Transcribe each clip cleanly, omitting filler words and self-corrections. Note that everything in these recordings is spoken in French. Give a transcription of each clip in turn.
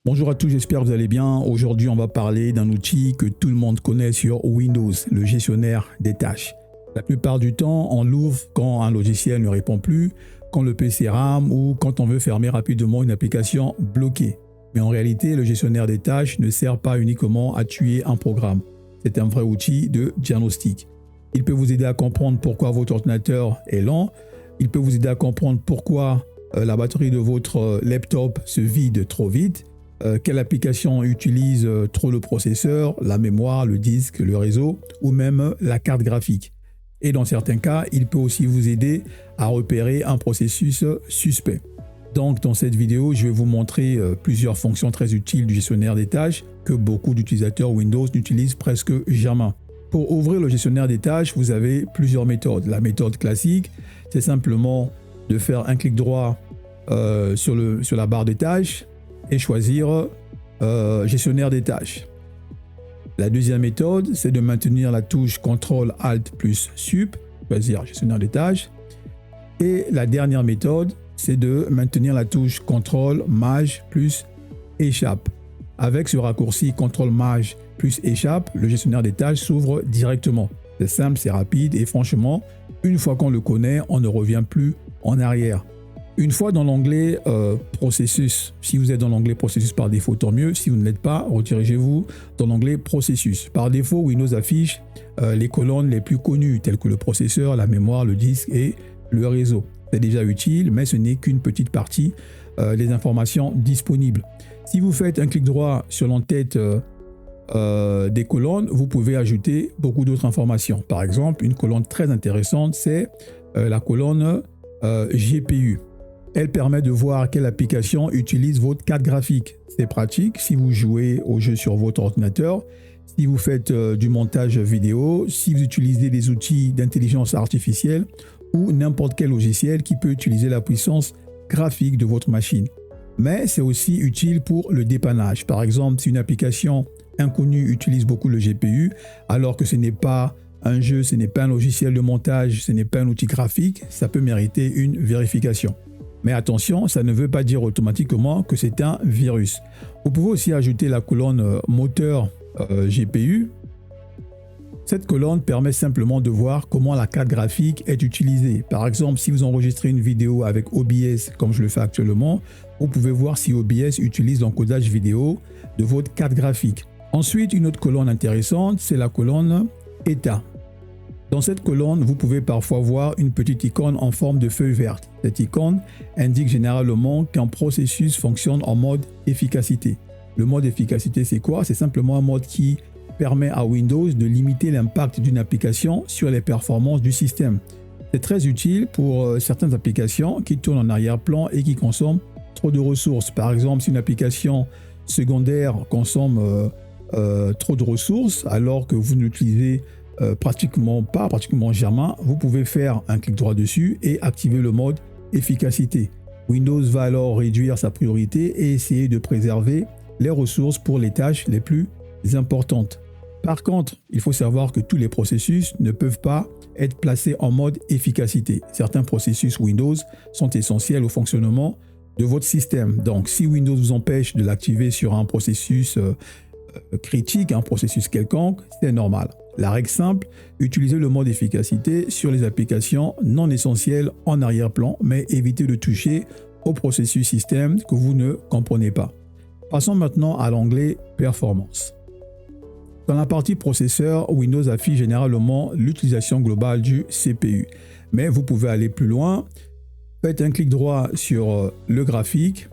Bonjour à tous, j'espère que vous allez bien. Aujourd'hui, on va parler d'un outil que tout le monde connaît sur Windows, le gestionnaire des tâches. La plupart du temps, on l'ouvre quand un logiciel ne répond plus, quand le PC rame ou quand on veut fermer rapidement une application bloquée. Mais en réalité, le gestionnaire des tâches ne sert pas uniquement à tuer un programme. C'est un vrai outil de diagnostic. Il peut vous aider à comprendre pourquoi votre ordinateur est lent. Il peut vous aider à comprendre pourquoi la batterie de votre laptop se vide trop vite. Quelle application utilise trop le processeur, la mémoire, le disque, le réseau ou même la carte graphique. Et dans certains cas, il peut aussi vous aider à repérer un processus suspect. Donc dans cette vidéo, je vais vous montrer plusieurs fonctions très utiles du gestionnaire des tâches que beaucoup d'utilisateurs Windows n'utilisent presque jamais. Pour ouvrir le gestionnaire des tâches, vous avez plusieurs méthodes. La méthode classique, c'est simplement de faire un clic droit sur la barre des tâches et choisir gestionnaire des tâches. La deuxième méthode, c'est de maintenir la touche CTRL ALT plus SUP, choisir gestionnaire des tâches. Et la dernière méthode, c'est de maintenir la touche CTRL MAJ plus échappe. Avec ce raccourci CTRL MAJ plus échappe, le gestionnaire des tâches s'ouvre directement. C'est simple, c'est rapide et franchement, une fois qu'on le connaît, on ne revient plus en arrière. Une fois dans l'onglet processus, si vous êtes dans l'onglet processus par défaut, tant mieux. Si vous ne l'êtes pas, redirigez-vous dans l'onglet processus. Par défaut, Windows affiche les colonnes les plus connues, telles que le processeur, la mémoire, le disque et le réseau. C'est déjà utile, mais ce n'est qu'une petite partie des informations disponibles. Si vous faites un clic droit sur l'entête des colonnes, vous pouvez ajouter beaucoup d'autres informations. Par exemple, une colonne très intéressante, c'est la colonne GPU. Elle permet de voir quelle application utilise votre carte graphique. C'est pratique si vous jouez au jeu sur votre ordinateur, si vous faites du montage vidéo, si vous utilisez des outils d'intelligence artificielle ou n'importe quel logiciel qui peut utiliser la puissance graphique de votre machine. Mais c'est aussi utile pour le dépannage. Par exemple, si une application inconnue utilise beaucoup le GPU, alors que ce n'est pas un jeu, ce n'est pas un logiciel de montage, ce n'est pas un outil graphique, ça peut mériter une vérification. Mais attention, ça ne veut pas dire automatiquement que c'est un virus. Vous pouvez aussi ajouter la colonne moteur GPU. Cette colonne permet simplement de voir comment la carte graphique est utilisée. Par exemple, si vous enregistrez une vidéo avec OBS, comme je le fais actuellement, vous pouvez voir si OBS utilise l'encodage vidéo de votre carte graphique. Ensuite, une autre colonne intéressante, c'est la colonne État. Dans cette colonne, vous pouvez parfois voir une petite icône en forme de feuille verte. Cette icône indique généralement qu'un processus fonctionne en mode efficacité. Le mode efficacité, c'est quoi? C'est simplement un mode qui permet à Windows de limiter l'impact d'une application sur les performances du système. C'est très utile pour certaines applications qui tournent en arrière-plan et qui consomment trop de ressources. Par exemple, si une application secondaire consomme trop de ressources alors que vous n'utilisez pratiquement jamais, vous pouvez faire un clic droit dessus et activer le mode efficacité. Windows va alors réduire sa priorité et essayer de préserver les ressources pour les tâches les plus importantes. Par contre, il faut savoir que tous les processus ne peuvent pas être placés en mode efficacité. Certains processus Windows sont essentiels au fonctionnement de votre système. Donc, si Windows vous empêche de l'activer sur un processus critique, un processus quelconque, c'est normal. La règle simple, utilisez le mode efficacité sur les applications non essentielles en arrière-plan, mais évitez de toucher au processus système que vous ne comprenez pas. Passons maintenant à l'onglet Performance. Dans la partie processeur, Windows affiche généralement l'utilisation globale du CPU. Mais vous pouvez aller plus loin. Faites un clic droit sur le graphique,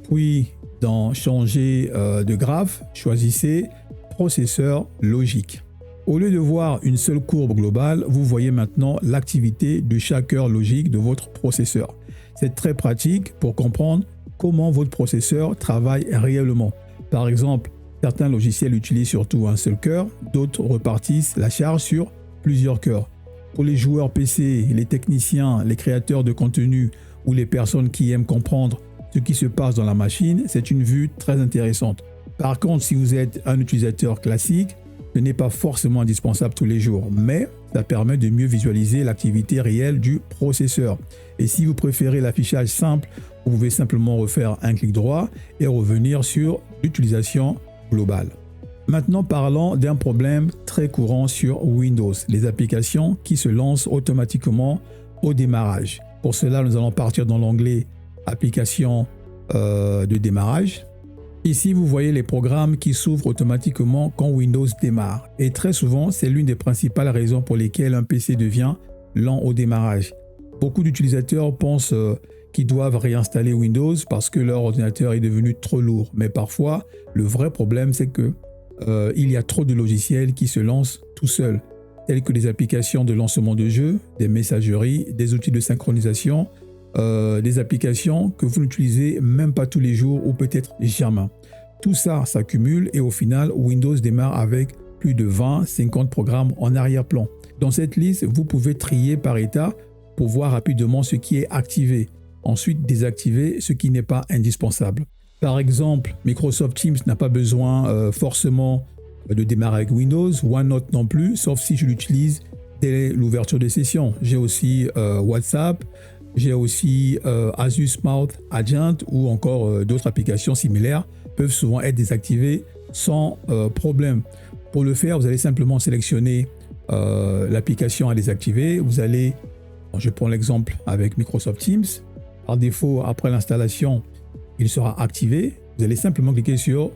puis dans Changer de graphe, choisissez Processeur logique. Au lieu de voir une seule courbe globale, vous voyez maintenant l'activité de chaque cœur logique de votre processeur. C'est très pratique pour comprendre comment votre processeur travaille réellement. Par exemple, certains logiciels utilisent surtout un seul cœur, d'autres repartissent la charge sur plusieurs cœurs. Pour les joueurs PC, les techniciens, les créateurs de contenu ou les personnes qui aiment comprendre ce qui se passe dans la machine, c'est une vue très intéressante. Par contre, si vous êtes un utilisateur classique, ce n'est pas forcément indispensable tous les jours, mais ça permet de mieux visualiser l'activité réelle du processeur. Et si vous préférez l'affichage simple Vous pouvez simplement refaire un clic droit et revenir sur l'utilisation globale. Maintenant, parlons d'un problème très courant sur Windows, les applications qui se lancent automatiquement au démarrage. Pour cela, nous allons partir dans l'onglet Applications de démarrage. Ici, vous voyez les programmes qui s'ouvrent automatiquement quand Windows démarre. Et très souvent, c'est l'une des principales raisons pour lesquelles un PC devient lent au démarrage. Beaucoup d'utilisateurs pensent qu'ils doivent réinstaller Windows parce que leur ordinateur est devenu trop lourd. Mais parfois, le vrai problème, c'est que il y a trop de logiciels qui se lancent tout seuls, tels que des applications de lancement de jeux, des messageries, des outils de synchronisation, des applications que vous n'utilisez même pas tous les jours ou peut-être jamais. Tout ça s'accumule et au final, Windows démarre avec plus de 20-50 programmes en arrière-plan. Dans cette liste, vous pouvez trier par état pour voir rapidement ce qui est activé. Ensuite, désactiver ce qui n'est pas indispensable. Par exemple, Microsoft Teams n'a pas besoin forcément de démarrer avec Windows, OneNote non plus, sauf si je l'utilise dès l'ouverture des sessions. J'ai aussi WhatsApp, j'ai aussi Asus Smart Agent ou encore d'autres applications similaires peuvent souvent être désactivées sans problème. Pour le faire, vous allez simplement sélectionner l'application à désactiver. Vous allez, je prends l'exemple avec Microsoft Teams, par défaut, après l'installation, il sera activé. Vous allez simplement cliquer sur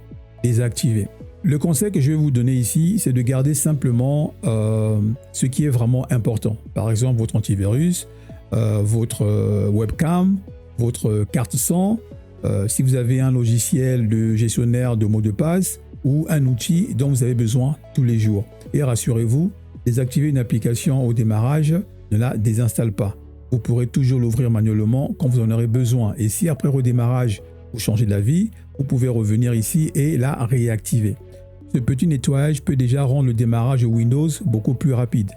désactiver. Le conseil que je vais vous donner ici, c'est de garder simplement ce qui est vraiment important. Par exemple, votre antivirus, votre webcam, votre carte son, si vous avez un logiciel de gestionnaire de mots de passe ou un outil dont vous avez besoin tous les jours. Et rassurez-vous, désactiver une application au démarrage ne la désinstalle pas. Vous pourrez toujours l'ouvrir manuellement quand vous en aurez besoin. Et si après redémarrage, vous changez d'avis, vous pouvez revenir ici et la réactiver. Ce petit nettoyage peut déjà rendre le démarrage de Windows beaucoup plus rapide.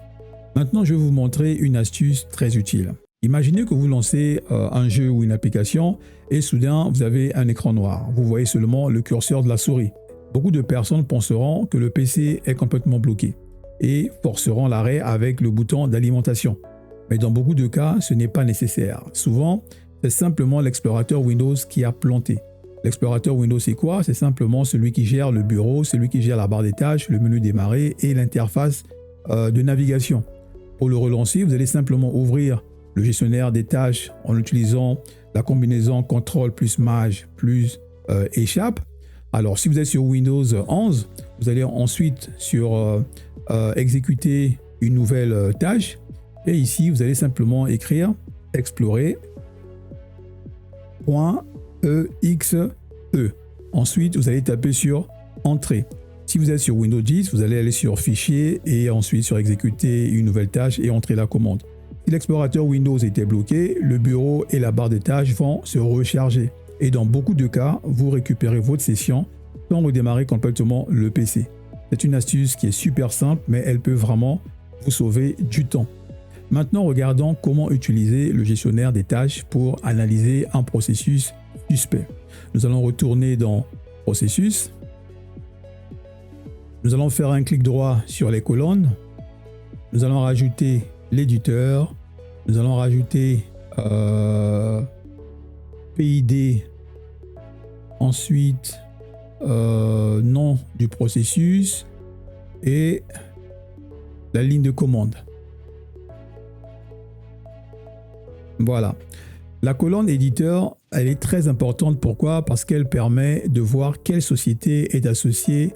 Maintenant, je vais vous montrer une astuce très utile. Imaginez que vous lancez un jeu ou une application et soudain, vous avez un écran noir. Vous voyez seulement le curseur de la souris. Beaucoup de personnes penseront que le PC est complètement bloqué et forceront l'arrêt avec le bouton d'alimentation. Mais dans beaucoup de cas, ce n'est pas nécessaire. Souvent, c'est simplement l'explorateur Windows qui a planté. L'explorateur Windows, c'est quoi? C'est simplement celui qui gère le bureau, celui qui gère la barre des tâches, le menu démarrer et l'interface de navigation. Pour le relancer, vous allez simplement ouvrir le gestionnaire des tâches en utilisant la combinaison CTRL plus Maj plus échappe. Alors, si vous êtes sur Windows 11, vous allez ensuite sur exécuter une nouvelle tâche. Et ici, vous allez simplement écrire explorer.exe. Ensuite, vous allez taper sur Entrée. Si vous êtes sur Windows 10, vous allez aller sur Fichier et ensuite sur Exécuter une nouvelle tâche et entrer la commande. Si l'explorateur Windows était bloqué, le bureau et la barre des tâches vont se recharger. Et dans beaucoup de cas, vous récupérez votre session sans redémarrer complètement le PC. C'est une astuce qui est super simple, mais elle peut vraiment vous sauver du temps. Maintenant, regardons comment utiliser le gestionnaire des tâches pour analyser un processus suspect. Nous allons retourner dans Processus. Nous allons faire un clic droit sur les colonnes. Nous allons rajouter l'éditeur. Nous allons rajouter PID. Ensuite, nom du processus et la ligne de commande. Voilà. La colonne éditeur, elle est très importante. Pourquoi? Parce qu'elle permet de voir quelle société est associée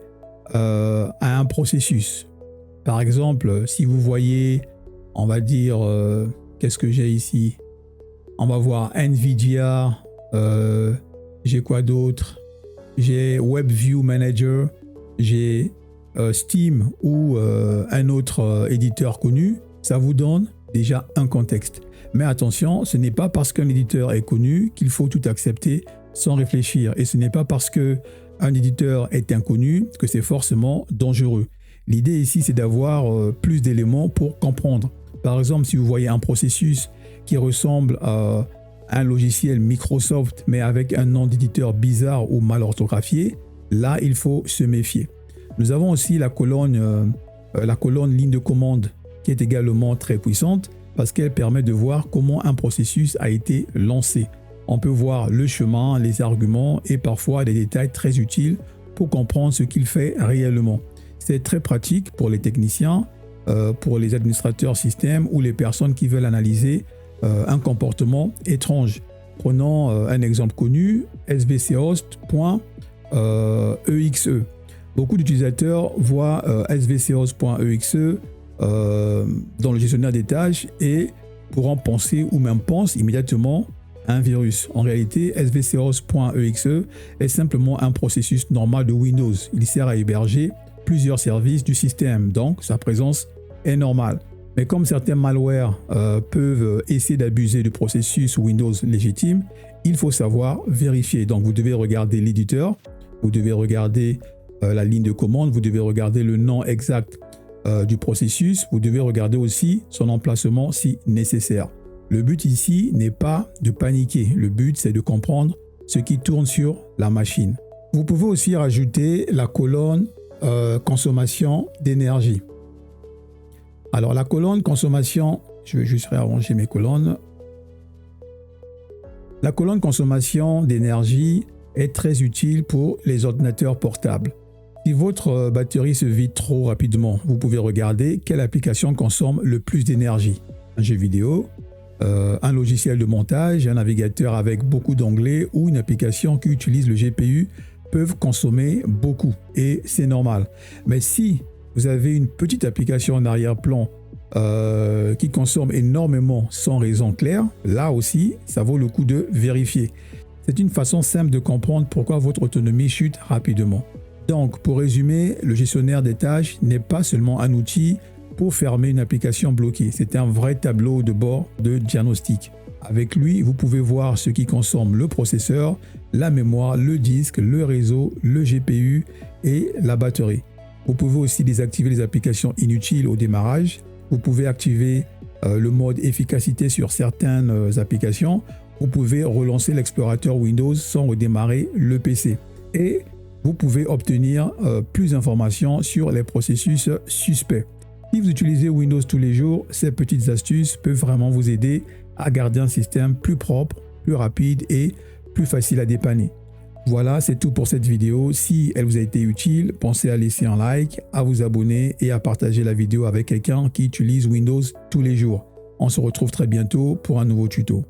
à un processus. Par exemple, si vous voyez, on va dire, qu'est-ce que j'ai ici? On va voir NVIDIA, j'ai quoi d'autre? J'ai WebView Manager, j'ai Steam ou un autre éditeur connu. Ça vous donne déjà un contexte. Mais attention, ce n'est pas parce qu'un éditeur est connu qu'il faut tout accepter sans réfléchir. Et ce n'est pas parce qu'un éditeur est inconnu que c'est forcément dangereux. L'idée ici, c'est d'avoir plus d'éléments pour comprendre. Par exemple, si vous voyez un processus qui ressemble à un logiciel Microsoft, mais avec un nom d'éditeur bizarre ou mal orthographié, là, il faut se méfier. Nous avons aussi la colonne ligne de commande qui est également très puissante parce qu'elle permet de voir comment un processus a été lancé. On peut voir le chemin, les arguments et parfois des détails très utiles pour comprendre ce qu'il fait réellement. C'est très pratique pour les techniciens, pour les administrateurs système ou les personnes qui veulent analyser un comportement étrange. Prenons un exemple connu, svchost.exe. Beaucoup d'utilisateurs voient svchost.exe dans le gestionnaire des tâches et pourront penser ou même pensent immédiatement à un virus. En réalité, svchost.exe est simplement un processus normal de Windows. Il sert à héberger plusieurs services du système, donc sa présence est normale. Mais comme certains malwares peuvent essayer d'abuser du processus Windows légitime, il faut savoir vérifier. Donc vous devez regarder l'éditeur, vous devez regarder la ligne de commande, vous devez regarder le nom exact du processus, vous devez regarder aussi son emplacement si nécessaire. Le but ici n'est pas de paniquer, le but c'est de comprendre ce qui tourne sur la machine. Vous pouvez aussi rajouter la colonne consommation d'énergie. Alors la colonne consommation, je vais juste réarranger mes colonnes. La colonne consommation d'énergie est très utile pour les ordinateurs portables. Si votre batterie se vide trop rapidement, vous pouvez regarder quelle application consomme le plus d'énergie. Un jeu vidéo, un logiciel de montage, un navigateur avec beaucoup d'onglets ou une application qui utilise le GPU peuvent consommer beaucoup et c'est normal. Mais si vous avez une petite application en arrière-plan qui consomme énormément sans raison claire, là aussi, ça vaut le coup de vérifier. C'est une façon simple de comprendre pourquoi votre autonomie chute rapidement. Donc, pour résumer, le gestionnaire des tâches n'est pas seulement un outil pour fermer une application bloquée. C'est un vrai tableau de bord de diagnostic. Avec lui, vous pouvez voir ce qui consomme le processeur, la mémoire, le disque, le réseau, le GPU et la batterie. Vous pouvez aussi désactiver les applications inutiles au démarrage. Vous pouvez activer le mode efficacité sur certaines applications. Vous pouvez relancer l'explorateur Windows sans redémarrer le PC. Et vous pouvez obtenir plus d'informations sur les processus suspects. Si vous utilisez Windows tous les jours, ces petites astuces peuvent vraiment vous aider à garder un système plus propre, plus rapide et plus facile à dépanner. Voilà, c'est tout pour cette vidéo. Si elle vous a été utile, pensez à laisser un like, à vous abonner et à partager la vidéo avec quelqu'un qui utilise Windows tous les jours. On se retrouve très bientôt pour un nouveau tuto.